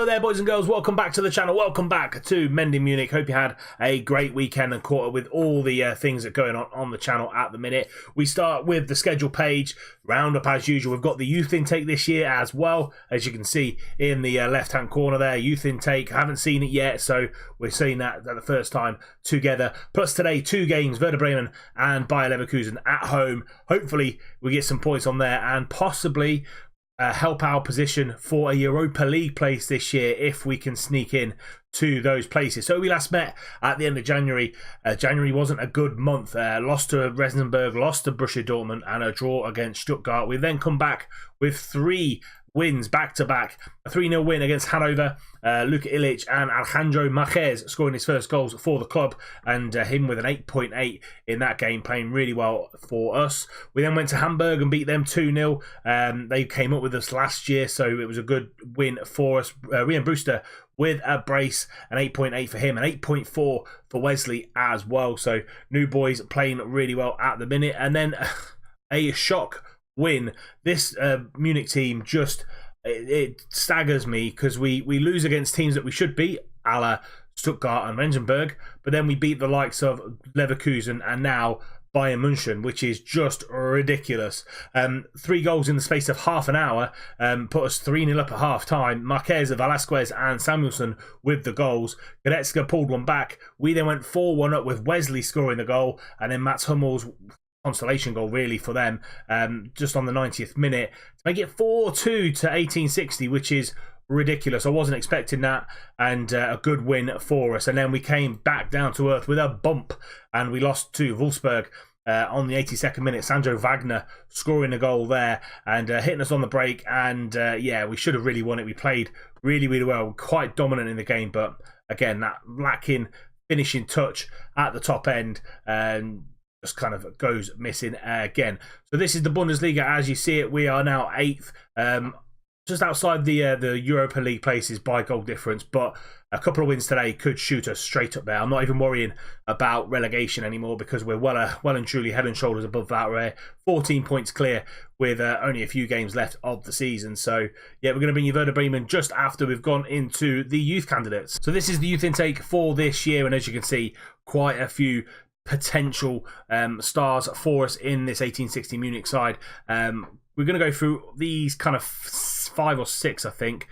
Hello there, boys and girls. Welcome back to the channel. Welcome back to Mending Munich. Hope you had a great weekend and caught up with all the things that are going on the channel at the minute. We start with the schedule page. Roundup as usual. We've got the youth intake this year as well. As you can see in the left-hand corner there, youth intake. I haven't seen it yet, so we're seeing that the first time together. Plus today, 2 games, Werder Bremen and Bayer Leverkusen at home. Hopefully, we get some points on there and possibly help our position for a Europa League place this year if we can sneak in to those places. So we last met at the end of January. January wasn't a good month. Lost to Regensburg, lost to Borussia Dortmund, and a draw against Stuttgart. We then come back with 3 wins back-to-back. A 3-0 win against Hanover. Luka Ilic and Alejandro Marquez scoring his first goals for the club, and him with an 8.8 in that game, playing really well for us. We then went to Hamburg and beat them 2-0. They came up with us last year, so it was a good win for us. Rian Brewster with a brace, an 8.8 for him, an 8.4 for Wesley as well. So new boys playing really well at the minute. And then a shock win. This Munich team just it staggers me because we lose against teams that we should beat, a la Stuttgart and Regensburg, but then we beat the likes of Leverkusen and now Bayern Munich, which is just ridiculous. 3 goals in the space of half an hour put us 3-0 up at half time. Marquez, Velasquez and Samuelson with the goals. Goretzka pulled one back. We then went 4-1 up with Wesley scoring the goal, and then Mats Hummel's consolation goal really for them just on the 90th minute to make it 4-2 to 1860, which is ridiculous. I wasn't expecting that, and a good win for us. And then we came back down to earth with a bump and we lost to Wolfsburg on the 82nd minute. Sandro Wagner scoring a goal there and hitting us on the break, and yeah, we should have really won it. We played really well, quite dominant in the game, but again, that lacking finishing touch at the top end and just kind of goes missing again. So this is the Bundesliga as you see it. We are now 8th, just outside the Europa League places by goal difference, but a couple of wins today could shoot us straight up there. I'm not even worrying about relegation anymore because we're well and truly head and shoulders above that. We're 14 points clear with only a few games left of the season. So yeah, we're going to bring you Werder Bremen just after we've gone into the youth candidates. So this is the youth intake for this year, and as you can see, quite a few potential stars for us in this 1860 Munich side. We're going to go through these kind of 5 or 6, I think,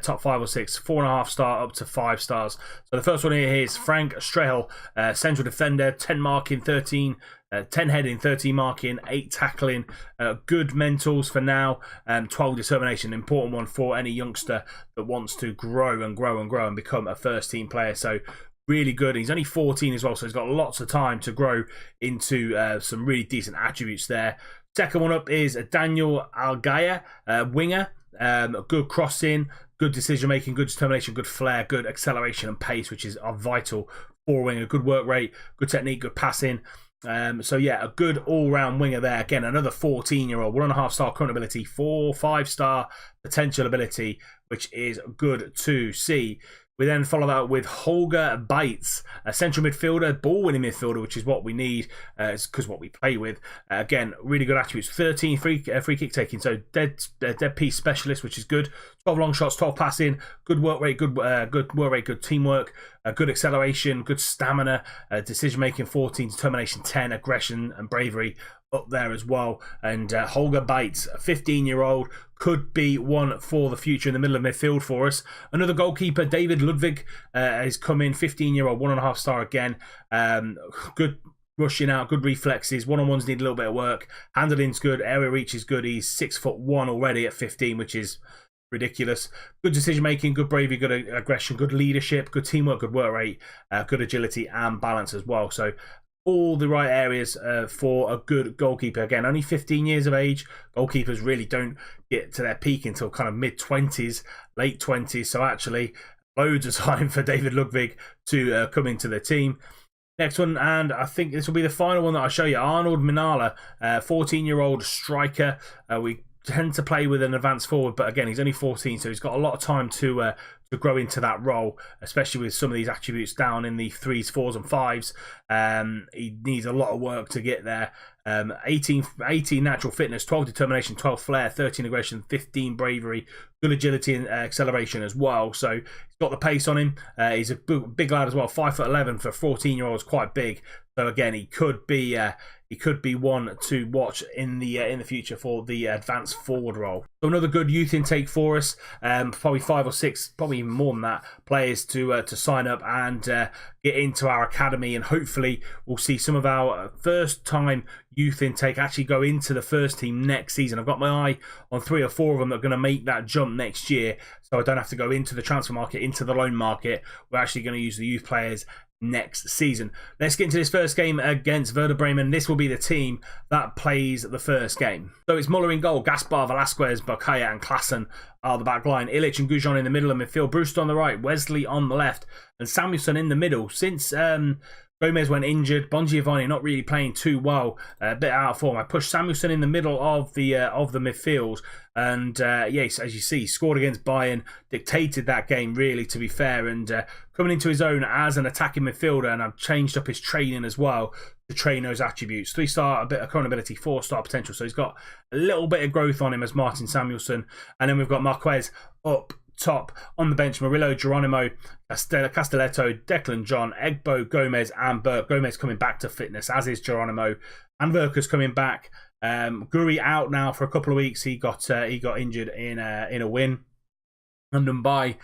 top 5 or 6, 4.5 star up to 5 stars. So the first one here is Frank Strehel, central defender, 10 marking, 13, 10 heading, 13 marking, 8 tackling, good mentals for now, 12 determination, important one for any youngster that wants to grow and become a first team player. So really good. He's only 14 as well, so he's got lots of time to grow into some really decent attributes there. Second one up is Daniel Algaya, winger. Good crossing, good decision making, good determination, good flair, good acceleration and pace, which is vital for a winger. Good work rate, good technique, good passing. So yeah, a good all-round winger there. Again, another 14-year-old, 1.5 star current ability, 5-star potential ability, which is good to see. We then follow that with Holger Bates, a central midfielder, ball-winning midfielder, which is what we need, because what we play with. Again, really good attributes. 13 free kick taking, so dead piece specialist, which is good. 12 long shots, 12 passing, good work rate, good work rate, good teamwork, good acceleration, good stamina, decision making, 14, determination, 10, aggression and bravery up there as well. And Holger Bates, a 15-year-old, could be one for the future in the middle of midfield for us. Another goalkeeper, David Ludwig, has come in, 15-year-old, 1.5 star again. Good rushing out, good reflexes. One-on-ones need a little bit of work. Handling's good, area reach is good. He's 6'1" already at 15, which is ridiculous. Good decision making, good bravery, good aggression, good leadership, good teamwork, good work rate, good agility and balance as well. So all the right areas for a good goalkeeper. Again, only 15 years of age. Goalkeepers really don't get to their peak until kind of mid-20s, late 20s. So actually, loads of time for David Ludwig to come into the team. Next one, and I think this will be the final one that I'll show you. Arnold Minala, 14-year-old striker. We tend to play with an advanced forward, but again, he's only 14, so he's got a lot of time to grow into that role, especially with some of these attributes down in the 3s, 4s and 5s. He needs a lot of work to get there. 18 natural fitness, 12 determination, 12 flair, 13 aggression, 15 bravery, good agility and acceleration as well. So he's got the pace on him. He's a big lad as well, 5'11" for a 14-year-old is quite big. So again, he could be one to watch in the future for the advanced forward role. So another good youth intake for us. Probably 5 or 6, probably even more than that, players to sign up and get into our academy, and hopefully we'll see some of our first time youth intake actually go into the first team next season. I've got my eye on 3 or 4 of them that are going to make that jump next year, so I don't have to go into the transfer market, into the loan market. We're actually going to use the youth players next season. Let's get into this first game against Werder Bremen. This will be the team that plays the first game. So it's Muller in goal, Gaspar, Velasquez, Bakaya and Klassen are the back line. Illich and Gujon in the middle of midfield, Brewster on the right, Wesley on the left, and Samuelson in the middle. Since Gomez went injured, Bongiovanni not really playing too well, a bit out of form. I pushed Samuelson in the middle of the midfield, and yes, as you see, scored against Bayern, dictated that game really, to be fair, and coming into his own as an attacking midfielder, and I've changed up his training as well to train those attributes. 3-star, a bit of current ability, 4-star potential, so he's got a little bit of growth on him as Martin Samuelson. And then we've got Marquez up top. On the bench, Murillo, Geronimo, Castelletto, Declan John, Egbo, Gomez and Burke. Gomez coming back to fitness, as is Geronimo, and Verkus coming back. Guri out now for a couple of weeks. He got injured in a win. And Mumbai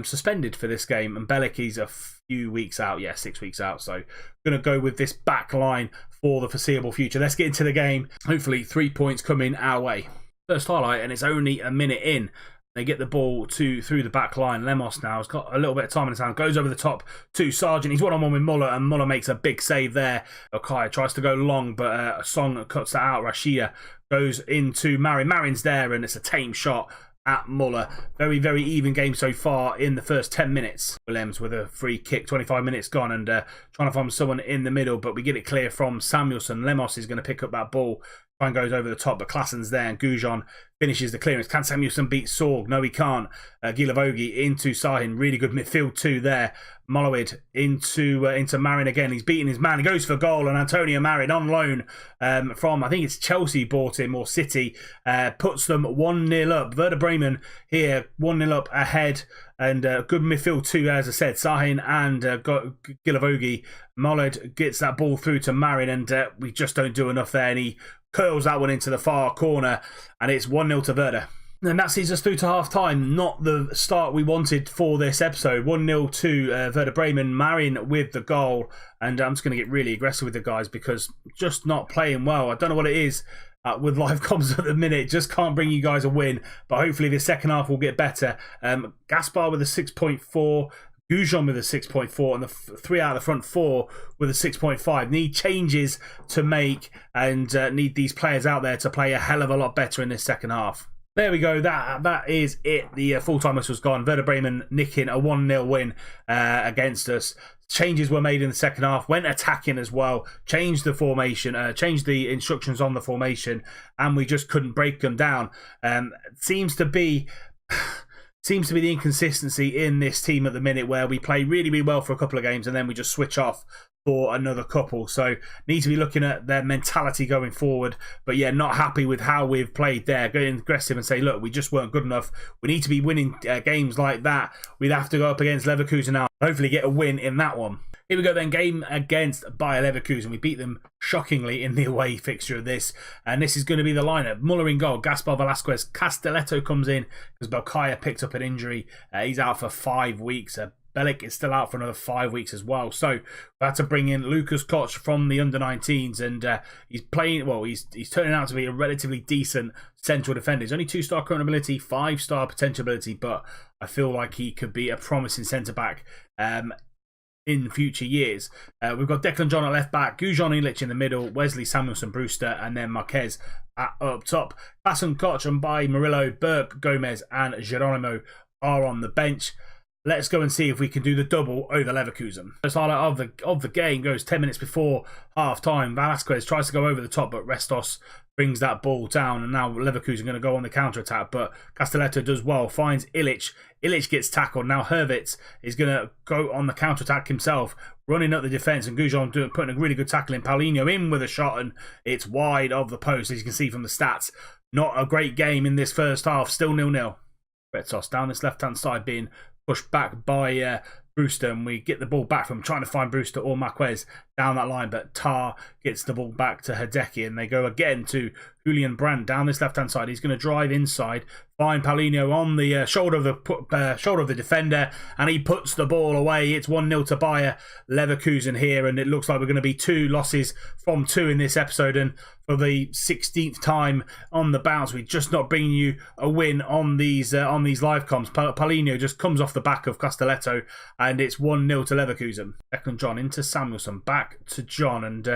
suspended for this game, and Beliki's a few weeks out, 6 weeks out. So going to go with this back line for the foreseeable future. Let's get into the game. Hopefully 3 points coming our way. First highlight, and it's only a minute in. They get the ball through the back line. Lemos now has got a little bit of time in his hand. Goes over the top to Sargent. He's one-on-one with Muller, and Muller makes a big save there. Okay, tries to go long, but Song cuts that out. Rashida goes into Marin. Marin's there, and it's a tame shot at Muller. Very, very even game so far in the first 10 minutes. Williams with a free kick, 25 minutes gone, and trying to find someone in the middle, but we get it clear from Samuelson. Lemos is going to pick up that ball. Try and goes over the top, but Klassen's there, and Gujon finishes the clearance. Can Samuelson beat Sorg? No, he can't. Gilavogi into Sahin. Really good midfield too there. Molowid into Marin again. He's beating his man. He goes for goal, and Antonio Marin on loan from, I think it's Chelsea bought him, or City, puts them 1-0 up. Werder Bremen here 1-0 up ahead, and good midfield too, as I said. Sahin and Gilavogi. Molowid gets that ball through to Marin, and we just don't do enough there, and he curls that one into the far corner, and it's 1-0 to Werder. And that sees us through to half-time. Not the start we wanted for this episode. 1-0 to Werder Bremen. Marin with the goal. And I'm just going to get really aggressive with the guys, because just not playing well. I don't know what it is with live comms at the minute. Just can't bring you guys a win. But hopefully the second half will get better. Gaspar with a 6.4. Gujon with a 6.4, and the 3 out of the front 4 with a 6.5. Need changes to make, and need these players out there to play a hell of a lot better in this second half. There we go. That is it. The full-time whistle's gone. Werder Bremen nicking a 1-0 win against us. Changes were made in the second half. Went attacking as well. Changed the formation. Changed the instructions on the formation, and we just couldn't break them down. Seems to be the inconsistency in this team at the minute, where we play really, really well for a couple of games and then we just switch off for another couple. So need to be looking at their mentality going forward. But yeah, not happy with how we've played there. Going aggressive and say, look, we just weren't good enough. We need to be winning games like that. We'd have to go up against Leverkusen now. Hopefully get a win in that one. Here we go then, game against Bayer Leverkusen. We beat them shockingly in the away fixture of this. And this is going to be the lineup. Muller in goal, Gaspar, Velasquez, Castelletto comes in because Belkaya picked up an injury. He's out for 5 weeks. Bellic is still out for another 5 weeks as well. So we had to bring in Lucas Koch from the under-19s, and he's playing, well, he's turning out to be a relatively decent central defender. He's only 2-star current ability, 5-star potential ability, but I feel like he could be a promising centre-back in future years. We've got Declan John at left back, Gujon Illich in the middle, Wesley, Samuelson, Brewster, and then Marquez up top. Klassen, Koch, and by Murillo, Burke, Gomez, and Geronimo are on the bench. let's go and see if we can do the double over Leverkusen. First highlight of the game goes 10 minutes before half time. Velasquez tries to go over the top, but Restos brings that ball down, and now Leverkusen going to go on the counter attack. But Castelletto does well, finds Illich. Illich gets tackled. Now Herwitz is going to go on the counter attack himself, running up the defence, and Gujon putting a really good tackle in. Paulinho in with a shot, and it's wide of the post, as you can see from the stats. Not a great game in this first half. Still 0-0. Restos down this left hand side being pushed back by Brewster, and we get the ball back from trying to find Brewster or Marquez down that line, but Tar gets the ball back to Hideki, and they go again to Julian Brandt down this left hand side. He's going to drive inside, find Paulinho on the shoulder of the defender, and he puts the ball away. It's 1-0 to Bayer Leverkusen here, and it looks like we're going to be 2 losses from 2 in this episode. And for the 16th time on the bounce, we're just not bringing you a win on these live comms. Paulinho just comes off the back of Castelletto, and it's 1-0 to Leverkusen. Declan John into Samuelson, back to John, and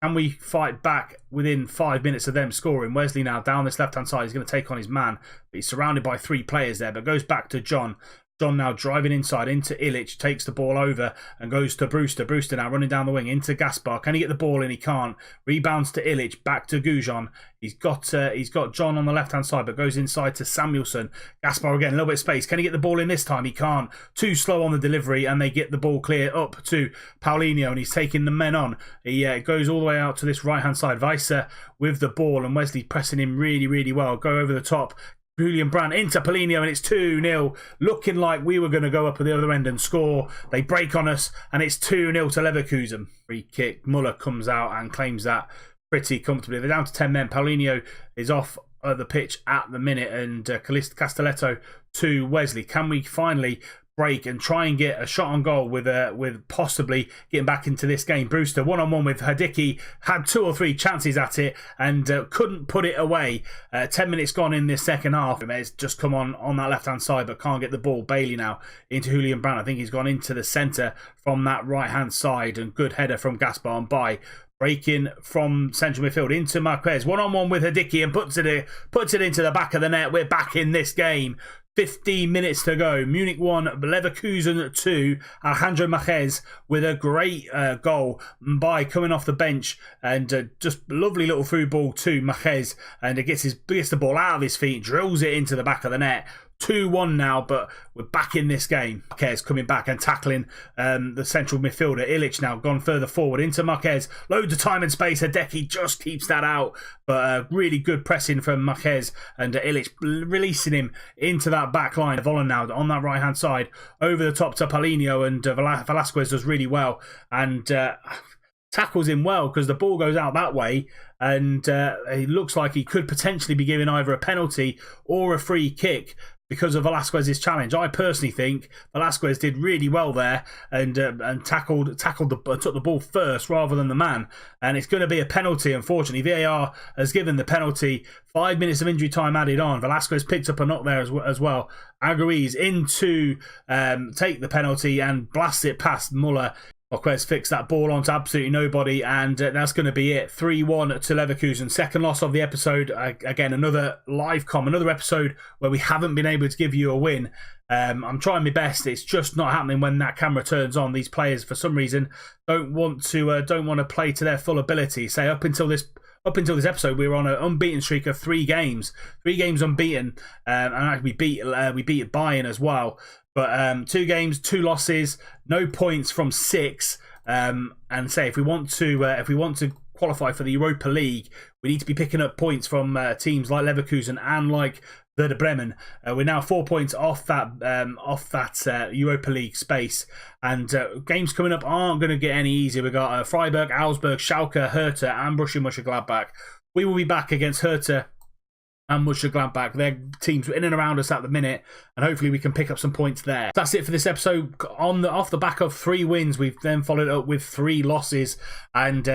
can we fight back within 5 minutes of them scoring? Wesley now down this left hand side. He's going to take on his man, but he's surrounded by 3 players there, but goes back to John. John now driving inside into Illich, takes the ball over and goes to Brewster. Brewster now running down the wing into Gaspar. Can he get the ball in? He can't. Rebounds to Illich, back to Gujon. He's got John on the left hand side, but goes inside to Samuelson. Gaspar again, a little bit of space. Can he get the ball in this time? He can't. Too slow on the delivery, and they get the ball clear up to Paulinho, and he's taking the men on. He goes all the way out to this right hand side. Weiser with the ball, and Wesley pressing him really, really well. Go over the top. Julian Brandt into Paulinho, and it's 2-0. Looking like we were going to go up at the other end and score. They break on us, and it's 2-0 to Leverkusen. Free kick. Muller comes out and claims that pretty comfortably. They're down to 10 men. Paulinho is off the pitch at the minute, and Castelletto to Wesley. Can we finally break and try and get a shot on goal with possibly getting back into this game? Brewster one-on-one with Hideki, had 2 or 3 chances at it and couldn't put it away. 10 minutes gone in this second half. It's just come on that left-hand side, but can't get the ball. Bailey now into Julian Brandt. I think he's gone into the centre from that right-hand side, and good header from Gaspar and by. Breaking from central midfield into Marquez. One-on-one with Hideki, and puts it into the back of the net. We're back in this game. 15 minutes to go. Munich 1, Leverkusen 2. Alejandro Marquez with a great goal by coming off the bench, and just lovely little through ball to Marquez, and it gets the ball out of his feet, drills it into the back of the net. 2-1 now, but we're back in this game. Marquez coming back and tackling the central midfielder. Illich now gone further forward into Marquez. Loads of time and space. Hideki just keeps that out, but really good pressing from Marquez, and Illich releasing him into that back line. Vollen now on that right hand side, over the top to Paulinho, and Velasquez does really well and tackles him well, because the ball goes out that way, and it looks like he could potentially be given either a penalty or a free kick because of Velasquez's challenge. I personally think Velasquez did really well there, and took the ball first rather than the man, and it's going to be a penalty. Unfortunately, VAR has given the penalty. 5 minutes of injury time added on. Velasquez picked up a knock there as well. Aguiz in to take the penalty and blast it past Muller. Marquez fixed that ball onto absolutely nobody, and that's going to be it. 3-1 to Leverkusen. Second loss of the episode. Again, another live com, another episode where we haven't been able to give you a win. I'm trying my best. It's just not happening when that camera turns on. These players, for some reason, don't want to play to their full ability. Say up until this episode, we were on an unbeaten streak of 3 games, 3 games unbeaten, and actually we beat Bayern as well. But 2 games, 2 losses, no points from 6. And say if we want to qualify for the Europa League, we need to be picking up points from teams like Leverkusen and like Werder Bremen. We're now 4 points off that Europa League space, and games coming up aren't going to get any easier. We've got Freiburg, Augsburg, Schalke, Hertha, and Borussia Mönchengladbach. We will be back against Hertha and Mönchengladbach. They're teams in and around us at the minute, and hopefully we can pick up some points there. That's it for this episode. Off the back of 3 wins, we've then followed up with 3 losses, and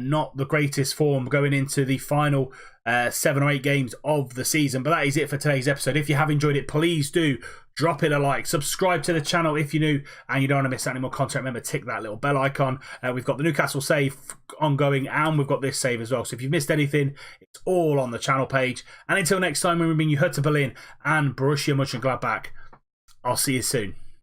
not the greatest form going into the final 7 or 8 games of the season. But that is it for today's episode. If you have enjoyed it, please do drop it a like, subscribe to the channel if you're new and you don't want to miss any more content. Remember, tick that little bell icon. We've got the Newcastle save ongoing, and we've got this save as well, so if you've missed anything, it's all on the channel page. And until next time, when we bring you Hertha Berlin and Borussia Mönchengladbach, I'll see you soon.